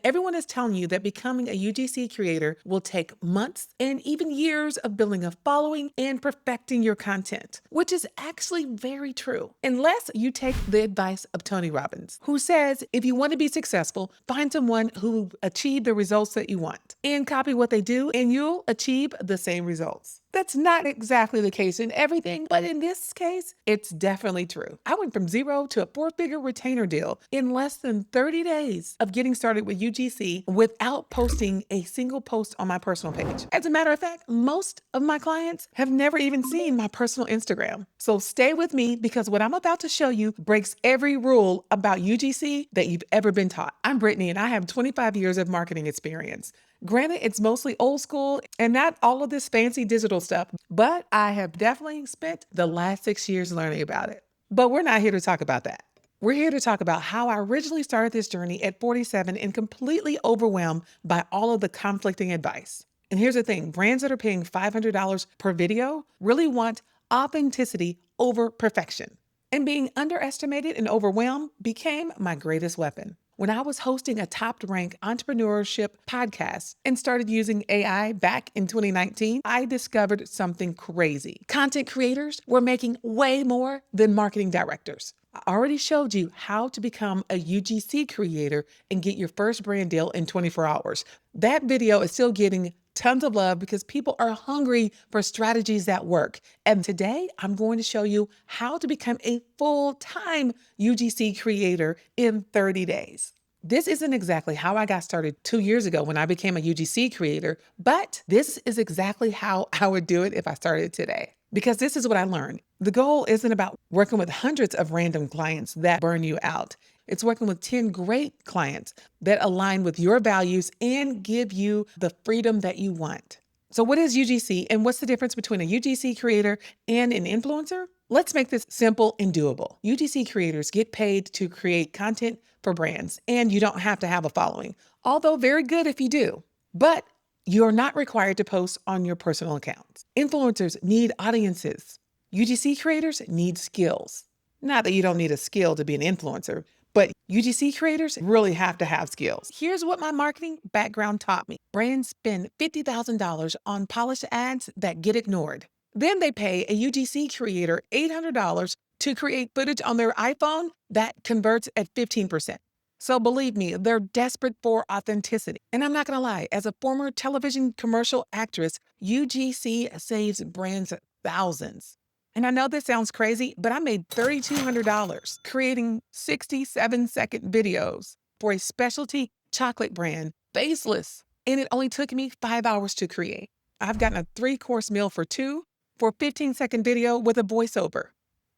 Everyone is telling you that becoming a UGC creator will take months and even years of building a following and perfecting your content, which is actually very true. Unless you take the advice of Tony Robbins, who says if you want to be successful, find someone who achieved the results that you want and copy what they do, and you'll achieve the same results. That's not exactly the case in everything, but in this case, it's definitely true. I went from zero to a 4-figure retainer deal in less than 30 days of getting started with UGC without posting a single post on my personal page. As a matter of fact, most of my clients have never even seen my personal Instagram. So stay with me because what I'm about to show you breaks every rule about UGC that you've ever been taught. I'm Brittany and I have 25 years of marketing experience. Granted, it's mostly old school and not all of this fancy digital stuff, but I have definitely spent the last 6 years learning about it. But we're not here to talk about that. We're here to talk about how I originally started this journey at 47 and completely overwhelmed by all of the conflicting advice. And here's the thing, brands that are paying $500 per video really want authenticity over perfection. And being underestimated and overwhelmed became my greatest weapon. When I was hosting a top-ranked entrepreneurship podcast and started using AI back in 2019, I discovered something crazy. Content creators were making way more than marketing directors. I already showed you how to become a UGC creator and get your first brand deal in 24 hours. That video is still getting tons of love because people are hungry for strategies that work. And today I'm going to show you how to become a full-time UGC creator in 30 days. This isn't exactly how I got started 2 years ago when I became a UGC creator, but this is exactly how I would do it if I started today. Because this is what I learned. The goal isn't about working with hundreds of random clients that burn you out. It's working with 10 great clients that align with your values and give you the freedom that you want. So what is UGC and what's the difference between a UGC creator and an influencer? Let's make this simple and doable. UGC creators get paid to create content for brands, and you don't have to have a following, although very good if you do. But you're not required to post on your personal accounts. Influencers need audiences. UGC creators need skills. Not that you don't need a skill to be an influencer, but UGC creators really have to have skills. Here's what my marketing background taught me. Brands spend $50,000 on polished ads that get ignored. Then they pay a UGC creator $800 to create footage on their iPhone that converts at 15%. So believe me, they're desperate for authenticity. And I'm not gonna lie, as a former television commercial actress, UGC saves brands thousands. And I know this sounds crazy, but I made $3,200 creating 67-second videos for a specialty chocolate brand, Faceless. And it only took me 5 hours to create. I've gotten a 3-course meal for 2 for a 15-second video with a voiceover.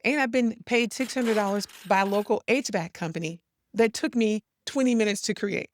And I've been paid $600 by a local HVAC company that took me 20 minutes to create.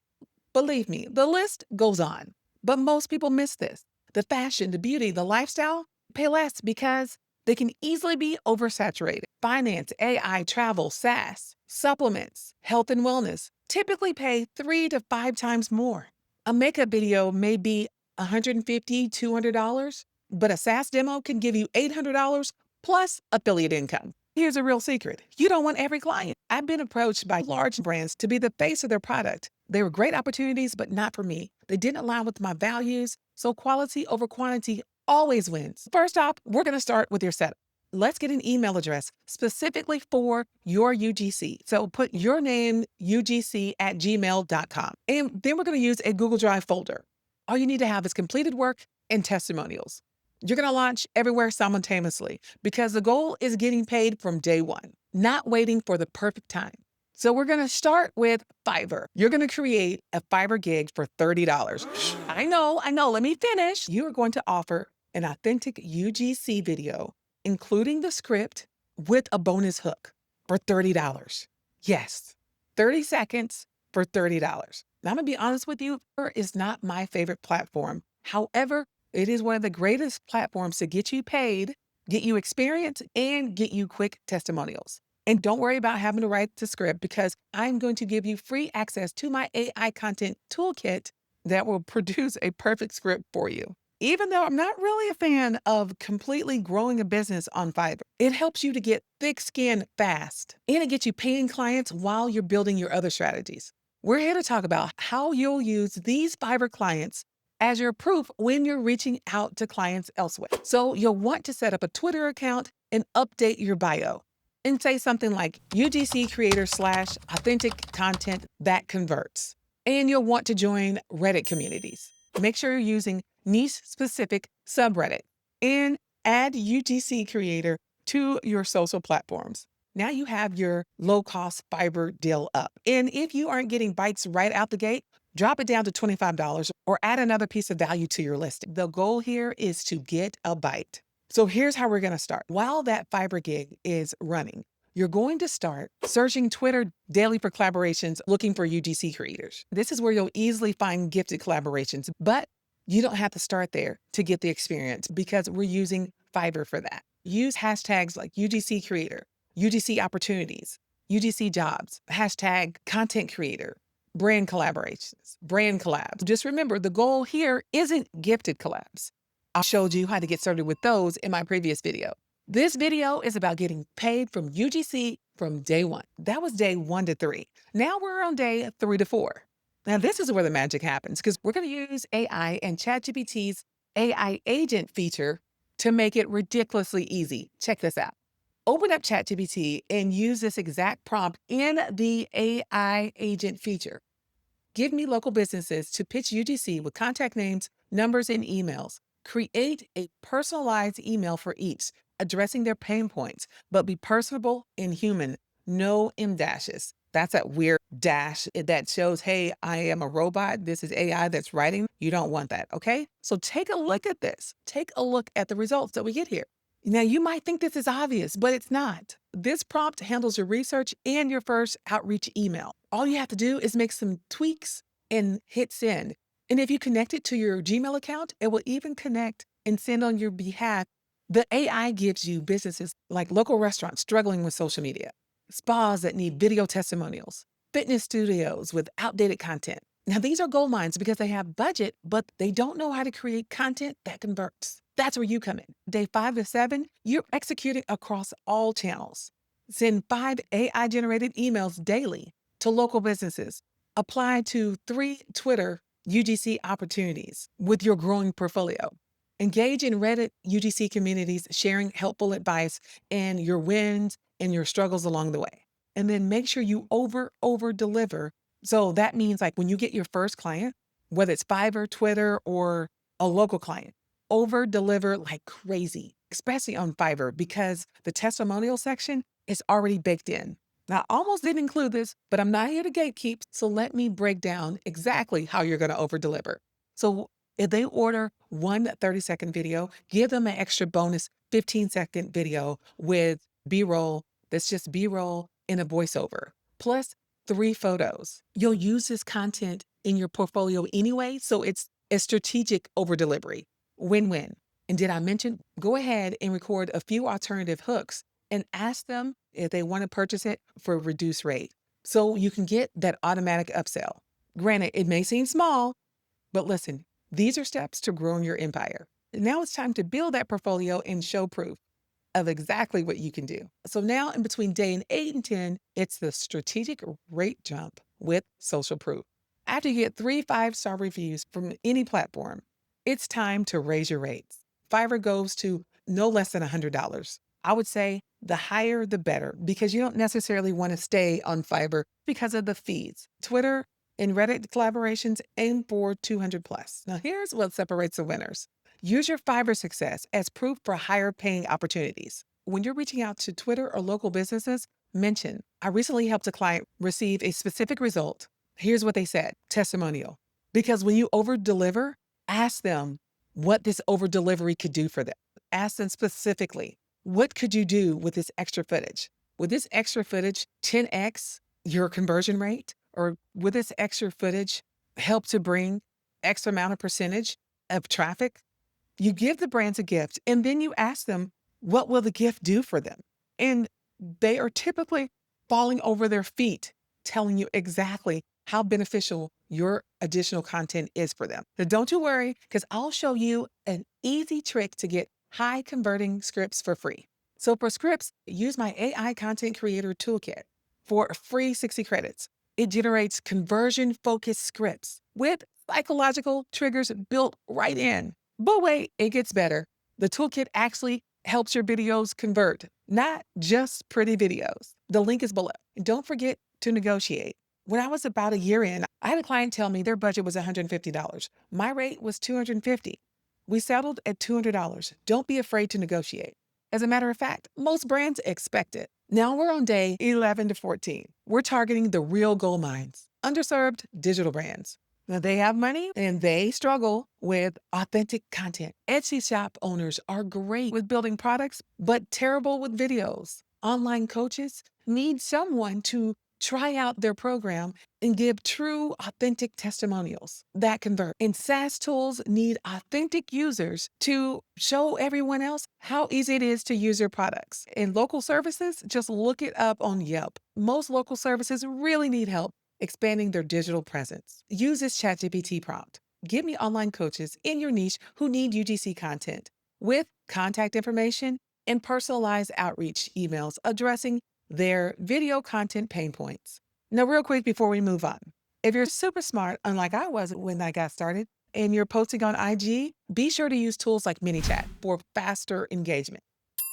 Believe me, the list goes on. But most people miss this. The fashion, the beauty, the lifestyle pay less because they can easily be oversaturated. Finance, AI, travel, SaaS, supplements, health and wellness typically pay 3 to 5 times more. A makeup video may be $150, $200, but a SaaS demo can give you $800 plus affiliate income. Here's a real secret. You don't want every client. I've been approached by large brands to be the face of their product. They were great opportunities, but not for me. They didn't align with my values, so quality over quantity always wins. First off, we're going to start with your setup. Let's get an email address specifically for your UGC. So put your name, ugc@gmail.com. And then we're going to use a Google Drive folder. All you need to have is completed work and testimonials. You're going to launch everywhere simultaneously because the goal is getting paid from day one, not waiting for the perfect time. So we're going to start with Fiverr. You're going to create a Fiverr gig for $30. I know, let me finish. You are going to offer an authentic UGC video, including the script with a bonus hook for $30. Yes, 30 seconds for $30. Now, I'm going to be honest with you, Fiverr is not my favorite platform. However, it is one of the greatest platforms to get you paid, get you experience, and get you quick testimonials. And don't worry about having to write the script because I'm going to give you free access to my AI content toolkit that will produce a perfect script for you. Even though I'm not really a fan of completely growing a business on Fiverr, it helps you to get thick skin fast and it gets you paying clients while you're building your other strategies. We're here to talk about how you'll use these Fiverr clients as your proof when you're reaching out to clients elsewhere. So you'll want to set up a Twitter account and update your bio and say something like UGC creator slash authentic content that converts. And you'll want to join Reddit communities. Make sure you're using niche specific subreddit and add UGC creator to your social platforms. Now you have your low-cost Fiverr deal up. And if you aren't getting bites right out the gate, drop it down to $25 or add another piece of value to your listing. The goal here is to get a bite. So here's how we're going to start. While that Fiverr gig is running, you're going to start searching Twitter daily for collaborations, looking for UGC creators. This is where you'll easily find gifted collaborations, but you don't have to start there to get the experience because we're using Fiverr for that. Use hashtags like UGC creator, UGC opportunities, UGC jobs, hashtag content creator, brand collaborations, brand collabs. Just remember, the goal here isn't gifted collabs. I showed you how to get started with those in my previous video. This video is about getting paid from UGC from day one. That was day 1 to 3. Now we're on day 3 to 4. Now this is where the magic happens because we're going to use AI and ChatGPT's AI agent feature to make it ridiculously easy. Check this out. Open up ChatGPT and use this exact prompt in the AI agent feature. Give me local businesses to pitch UGC with contact names, numbers, and emails. Create a personalized email for each, addressing their pain points, but be personable and human. No M dashes. That's that weird dash that shows, hey, I am a robot. This is AI that's writing. You don't want that, okay? So take a look at this. Take a look at the results that we get here. Now, you might think this is obvious, but it's not. This prompt handles your research and your first outreach email. All you have to do is make some tweaks and hit send. And if you connect it to your Gmail account, it will even connect and send on your behalf. The AI gives you businesses like local restaurants struggling with social media, spas that need video testimonials, fitness studios with outdated content. Now, these are gold mines because they have budget, but they don't know how to create content that converts. That's where you come in. Day 5 to 7, you're executing across all channels. Send 5 AI-generated emails daily to local businesses. Apply to 3 Twitter UGC opportunities with your growing portfolio. Engage in Reddit UGC communities, sharing helpful advice and your wins and your struggles along the way. And then make sure you over deliver. So that means like when you get your first client, whether it's Fiverr, Twitter, or a local client, over deliver like crazy, especially on Fiverr because the testimonial section is already baked in. Now, I almost didn't include this, but I'm not here to gatekeep, so let me break down exactly how you're going to over deliver. So if they order one 30-second video, give them an extra bonus 15-second video with B-roll that's just B-roll in a voiceover, plus 3 photos. You'll use this content in your portfolio anyway, so it's a strategic over delivery. Win-win. And did I mention, go ahead and record a few alternative hooks and ask them if they want to purchase it for a reduced rate so you can get that automatic upsell. Granted, it may seem small, but listen, these are steps to growing your empire. Now it's time to build that portfolio and show proof of exactly what you can do. So now in between day 8 and 10, it's the strategic rate jump with social proof. After you get 3 5-star reviews from any platform, it's time to raise your rates. Fiverr goes to no less than $100. I would say the higher, the better, because you don't necessarily want to stay on Fiverr because of the fees. Twitter and Reddit collaborations aim for 200 plus. Now here's what separates the winners. Use your Fiverr success as proof for higher paying opportunities. When you're reaching out to Twitter or local businesses, mention, I recently helped a client receive a specific result. Here's what they said, testimonial. Because when you over deliver, ask them what this over delivery could do for them. Ask them specifically, what could you do with this extra footage? Would this extra footage 10x your conversion rate? Or would this extra footage help to bring X amount of percentage of traffic? You give the brands a gift and then you ask them, what will the gift do for them? And they are typically falling over their feet, telling you exactly how beneficial your additional content is for them. Now, don't you worry, because I'll show you an easy trick to get high converting scripts for free. So for scripts, use my AI content creator toolkit for free 60 credits. It generates conversion-focused scripts with psychological triggers built right in. But wait, it gets better. The toolkit actually helps your videos convert, not just pretty videos. The link is below. And don't forget to negotiate. When I was about a year in, I had a client tell me their budget was $150. My rate was $250. We settled at $200. Don't be afraid to negotiate. As a matter of fact, most brands expect it. Now we're on day 11 to 14. We're targeting the real gold mines, underserved digital brands. Now they have money and they struggle with authentic content. Etsy shop owners are great with building products, but terrible with videos. Online coaches need someone to try out their program and give true, authentic testimonials that convert. And SaaS tools need authentic users to show everyone else how easy it is to use your products. And local services, just look it up on Yelp. Most local services really need help expanding their digital presence. Use this ChatGPT prompt. Give me online coaches in your niche who need UGC content with contact information and personalized outreach emails addressing their video content pain points. Now, real quick before we move on, if you're super smart, unlike I was when I got started, and you're posting on IG, be sure to use tools like ManyChat for faster engagement.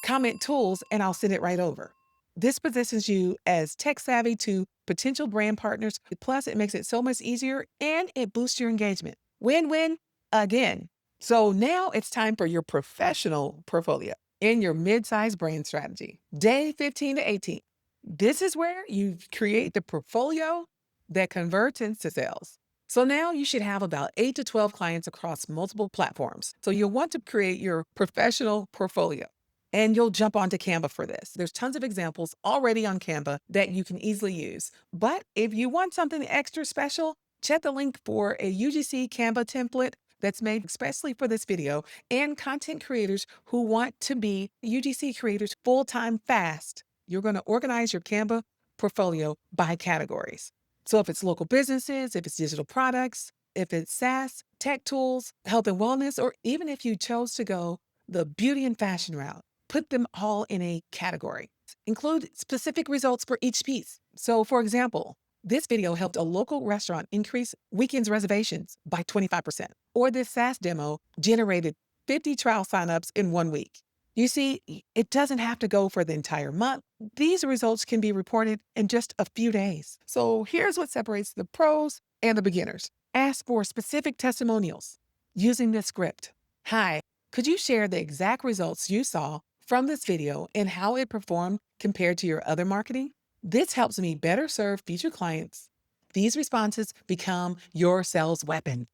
Comment tools and I'll send it right over. This positions you as tech savvy to potential brand partners. Plus, it makes it so much easier and it boosts your engagement. Win-win again. So now it's time for your professional portfolio and your mid-sized brand strategy. Day 15 to 18. This is where you create the portfolio that converts into sales. So now you should have about 8 to 12 clients across multiple platforms. So you'll want to create your professional portfolio. And you'll jump onto Canva for this. There's tons of examples already on Canva that you can easily use. But if you want something extra special, check the link for a UGC Canva template that's made especially for this video and content creators who want to be UGC creators full-time fast. You're going to organize your Canva portfolio by categories. So if it's local businesses, if it's digital products, if it's SaaS, tech tools, health and wellness, or even if you chose to go the beauty and fashion route, put them all in a category. Include specific results for each piece. So for example, this video helped a local restaurant increase weekends reservations by 25%. Or this SaaS demo generated 50 trial signups in 1 week. You see, it doesn't have to go for the entire month. These results can be reported in just a few days. So here's what separates the pros and the beginners. Ask for specific testimonials using this script. Hi, could you share the exact results you saw from this video and how it performed compared to your other marketing? This helps me better serve future clients. These responses become your sales weapon.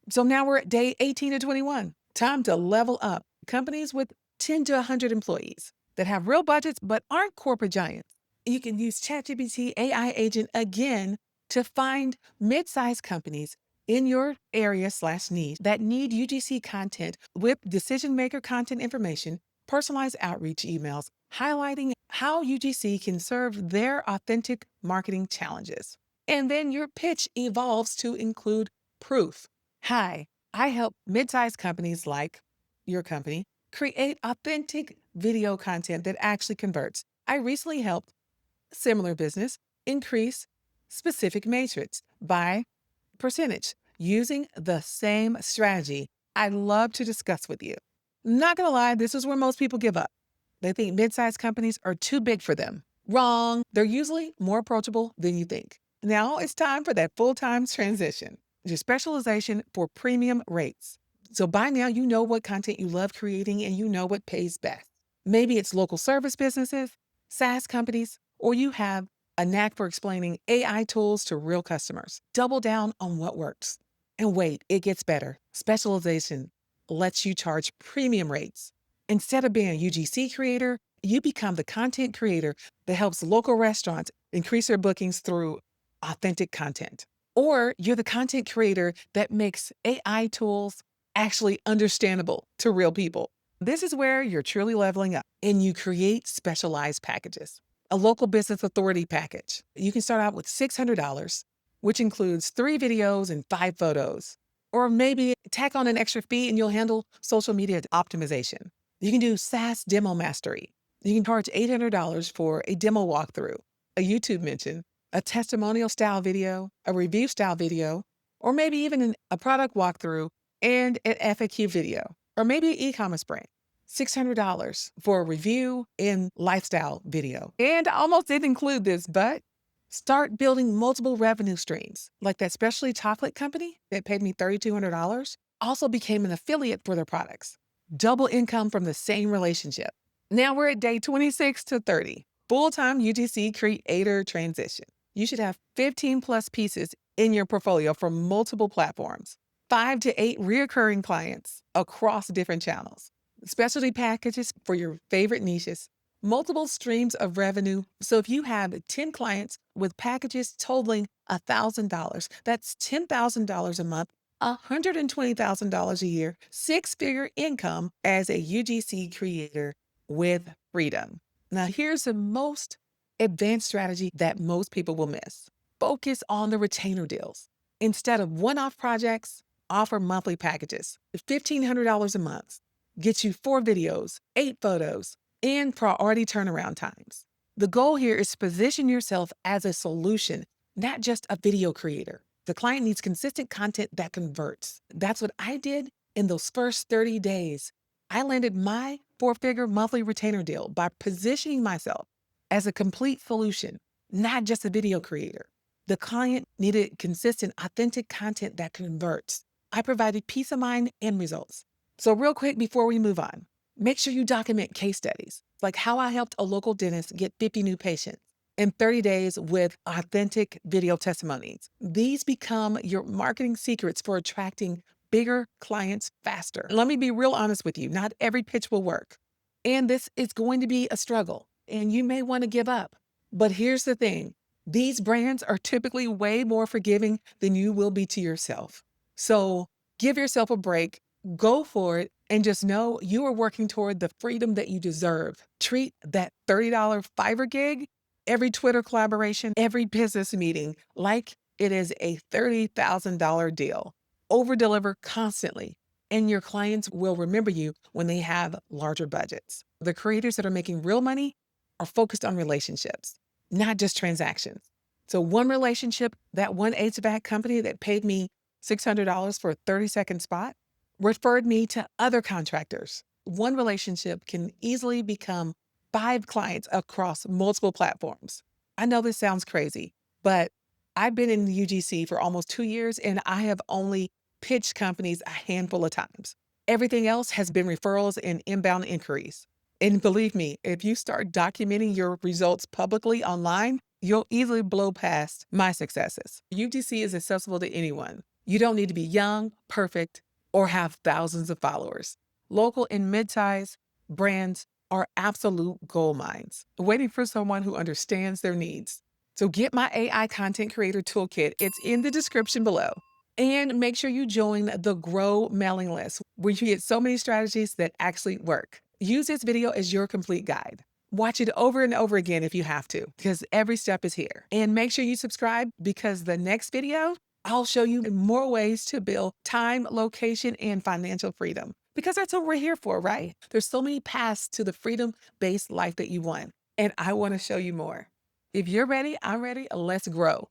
So now we're at day 18 to 21. Time to level up. Companies with 10 to 100 employees that have real budgets but aren't corporate giants. You can use ChatGPT AI agent again to find mid-sized companies in your area/niche that need UGC content with decision maker content information, personalized outreach emails, highlighting how UGC can serve their authentic marketing challenges. And then your pitch evolves to include proof. Hi, I help mid-sized companies like your company create authentic video content that actually converts. I recently helped similar business increase specific matrix by percentage using the same strategy I'd love to discuss with you. Not gonna lie, this is where most people give up. They think mid-sized companies are too big for them. Wrong. They're usually more approachable than you think. Now it's time for that full-time transition. Your specialization for premium rates. So by now you know what content you love creating and you know what pays best. Maybe it's local service businesses, SaaS companies, or you have a knack for explaining AI tools to real customers. Double down on what works. And wait, it gets better. Specialization lets you charge premium rates. Instead of being a UGC creator, you become the content creator that helps local restaurants increase their bookings through authentic content. Or you're the content creator that makes AI tools actually understandable to real people. This is where you're truly leveling up and you create specialized packages. A local business authority package. You can start out with $600, which includes 3 videos and 5 photos. Or maybe tack on an extra fee and you'll handle social media optimization. You can do SaaS demo mastery. You can charge $800 for a demo walkthrough, a YouTube mention, a testimonial style video, a review style video, or maybe even a product walkthrough and an FAQ video, or maybe an e-commerce brand. $600 for a review and lifestyle video. And I almost didn't include this, but start building multiple revenue streams. Like that specialty chocolate company that paid me $3,200 also became an affiliate for their products. Double income from the same relationship. Now we're at day 26 to 30. Full-time UGC creator transition. You should have 15 plus pieces in your portfolio from multiple platforms, 5 to 8 reoccurring clients across different channels, specialty packages for your favorite niches, multiple streams of revenue. So if you have 10 clients with packages totaling $1,000, that's $10,000 a month, $120,000 a year, six-figure income as a UGC creator with freedom. Now, here's the most advanced strategy that most people will miss. Focus on the retainer deals. Instead of one-off projects, offer monthly packages. $1,500 a month gets you 4 videos, 8 photos, and priority turnaround times. The goal here is to position yourself as a solution, not just a video creator. The client needs consistent content that converts. That's what I did in those first 30 days. I landed my 4-figure monthly retainer deal by positioning myself as a complete solution, not just a video creator. The client needed consistent, authentic content that converts. I provided peace of mind and results. So real quick before we move on, make sure you document case studies, like how I helped a local dentist get 50 new patients in 30 days with authentic video testimonies. These become your marketing secrets for attracting bigger clients faster. Let me be real honest with you. Not every pitch will work. And this is going to be a struggle, and you may want to give up. But here's the thing. These brands are typically way more forgiving than you will be to yourself. So give yourself a break, go for it, and just know you are working toward the freedom that you deserve. Treat that $30 Fiverr gig, every Twitter collaboration, every business meeting like it is a $30,000 deal. Over-deliver constantly, and your clients will remember you when they have larger budgets. The creators that are making real money are focused on relationships, not just transactions. So one relationship, that one HVAC company that paid me $600 for a 30-second spot, referred me to other contractors. One relationship can easily become 5 clients across multiple platforms. I know this sounds crazy, but I've been in the UGC for almost 2 years, and I have only pitched companies a handful of times. Everything else has been referrals and inbound inquiries. And believe me, if you start documenting your results publicly online, you'll easily blow past my successes. UGC is accessible to anyone. You don't need to be young, perfect, or have thousands of followers. Local and mid-size brands are absolute gold mines, waiting for someone who understands their needs. So get my AI Content Creator Toolkit. It's in the description below. And make sure you join the Grow mailing list, where you get so many strategies that actually work. Use this video as your complete guide. Watch it over and over again if you have to, because every step is here. And make sure you subscribe, because the next video, I'll show you more ways to build time, location, and financial freedom. Because that's what we're here for, right? There's so many paths to the freedom-based life that you want, and I want to show you more. If you're ready, I'm ready. Let's grow.